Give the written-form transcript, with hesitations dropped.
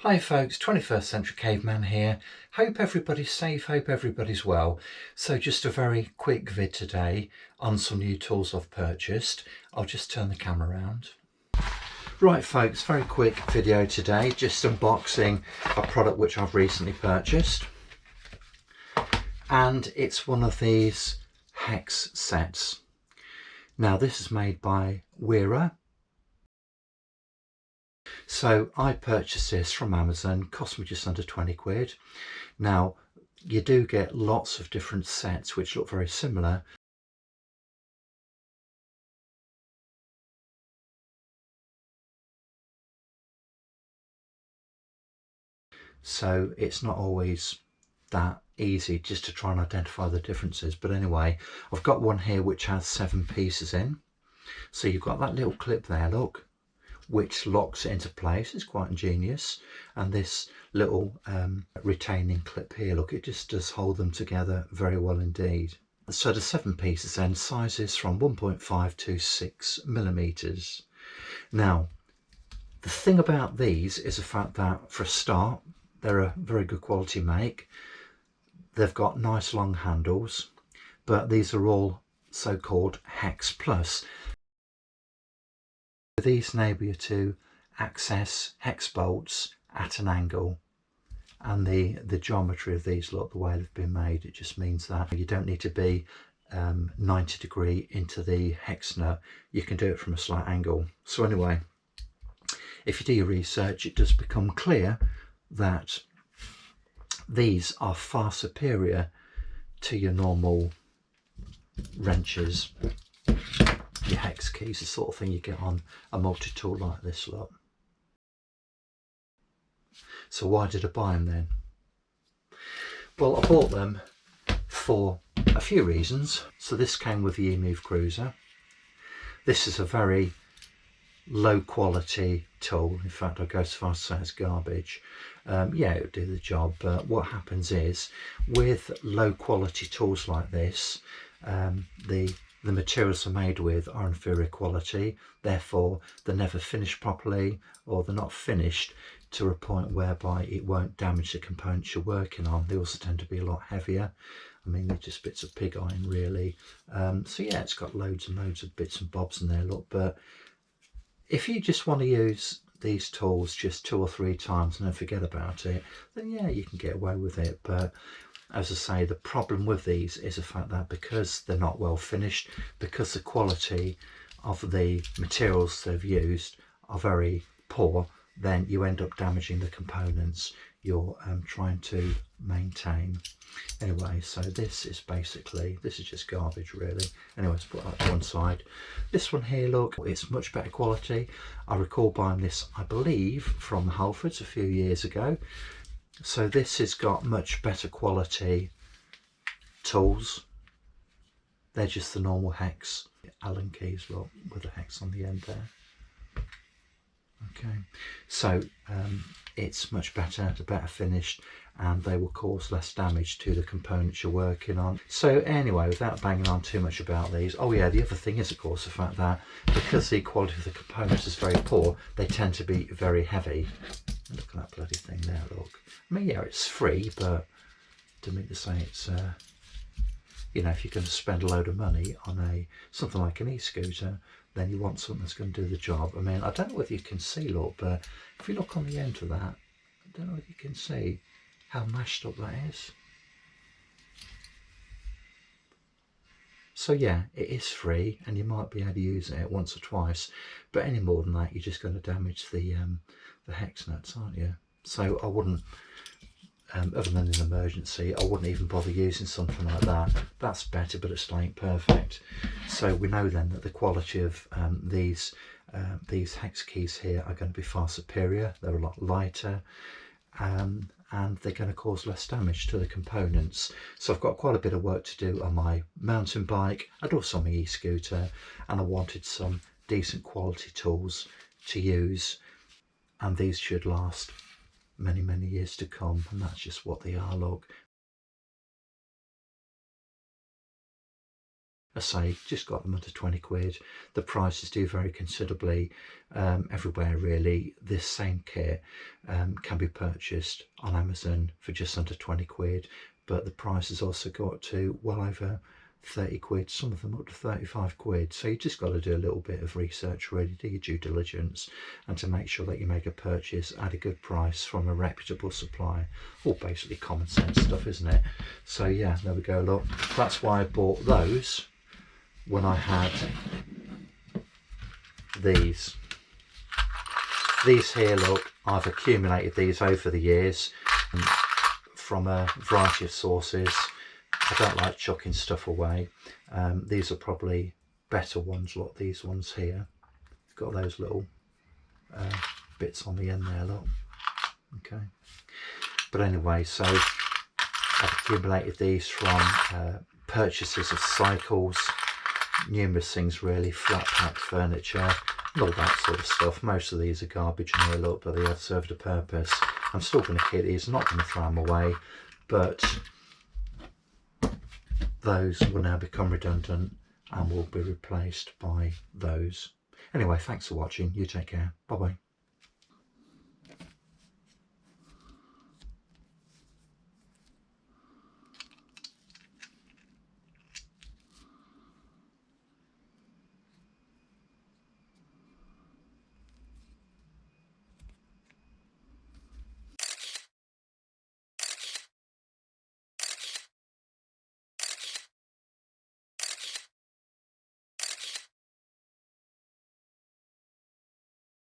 Hi folks, 21st Century Caveman here. Hope everybody's safe, hope everybody's well. So just a very quick vid today on some new tools I've purchased. I'll just turn the camera around. Right folks, very quick video today, just unboxing a product which I've recently purchased. And it's one of these hex sets. Now this is made by Wera. So I purchased this from Amazon, cost me just under 20 quid. Now you do get lots of different sets which look very similar. So it's not always that easy just to try and identify the differences. But anyway, I've got one here which has 7 pieces in. So you've got that little clip there, look, which locks it into place. It's quite ingenious. And this little retaining clip here, look, it just does hold them together very well indeed. So the 7 pieces then, sizes from 1.5 to 6 millimeters. Now, the thing about these is the fact that for a start, they're a very good quality make. They've got nice long handles, but these are all so-called Hex-Plus. These enable you to access hex bolts at an angle, and the geometry of these, look, the way they've been made, it just means that you don't need to be 90 degree into the hex nut. You can do it from a slight angle. So anyway, if you do your research, it does become clear that these are far superior to your normal wrenches, your hex keys, the sort of thing you get on a multi-tool like this, look. So why did I buy them then? Well, I bought them for a few reasons. So this came with the eMove Cruiser. This is a very low quality tool. In fact, I go so far as to say it's garbage. Yeah, it'll do the job, but what happens is with low quality tools like this, the materials they're made with are inferior quality, therefore they're never finished properly, or they're not finished to a point whereby it won't damage the components you're working on. They also tend to be a lot heavier. I mean, they're just bits of pig iron really. So yeah, it's got loads and loads of bits and bobs in there, look, but if you just want to use these tools just 2 or 3 times and then forget about it, then yeah, you can get away with it. But as I say, the problem with these is the fact that because they're not well finished, because the quality of the materials they've used are very poor, then you end up damaging the components you're trying to maintain. Anyway, so this is just garbage really. Anyway, let's put that to one side. This one here, look, it's much better quality. I recall buying this, I believe, from Halfords a few years ago. So this has got much better quality tools. They're just the normal hex Allen keys, look, with a hex on the end there. Okay, so it's much better, the better finished, and they will cause less damage to the components you're working on. So anyway, without banging on too much about these, oh yeah, the other thing is of course the fact that because the quality of the components is very poor, they tend to be very heavy. Look at that bloody thing there, look. I mean, yeah, it's free, but to me to say it's you know, if you're going to spend a load of money on something like an e-scooter, then you want something that's going to do the job. I mean, I don't know whether you can see, look, but if you look on the end of that, I don't know if you can see how mashed up that is. So yeah, it is free and you might be able to use it once or twice, but any more than that, you're just going to damage the hex nuts, aren't you? So I wouldn't, other than an emergency, I wouldn't even bother using something like that. That's better, but it still ain't perfect. So we know then that the quality of these hex keys here are going to be far superior. They're a lot lighter, and they're going to cause less damage to the components. So I've got quite a bit of work to do on my mountain bike and also on my e-scooter, and I wanted some decent quality tools to use, and these should last many years to come, and that's just what they are, look. I say, just got them under 20 quid. The prices do vary considerably everywhere really. This same kit can be purchased on Amazon for just under 20 quid, but the prices also go up to well over 30 quid, some of them up to 35 quid. So you just got to do a little bit of research, really do your due diligence, and to make sure that you make a purchase at a good price from a reputable supplier. All basically common sense stuff, isn't it? So yeah, there we go. Look, that's why I bought those when I had these here. Look, I've accumulated these over the years from a variety of sources. I don't like chucking stuff away. These are probably better ones. Look, these ones here, got those little bits on the end there, look. Okay, but anyway, so I've accumulated these from purchases of cycles, numerous things really, flat pack furniture and all that sort of stuff. Most of these are garbage in here, look, but they have served a purpose. I'm still going to keep these, I'm not going to throw them away, but those will now become redundant and will be replaced by those. Anyway, thanks for watching. You take care. Bye bye.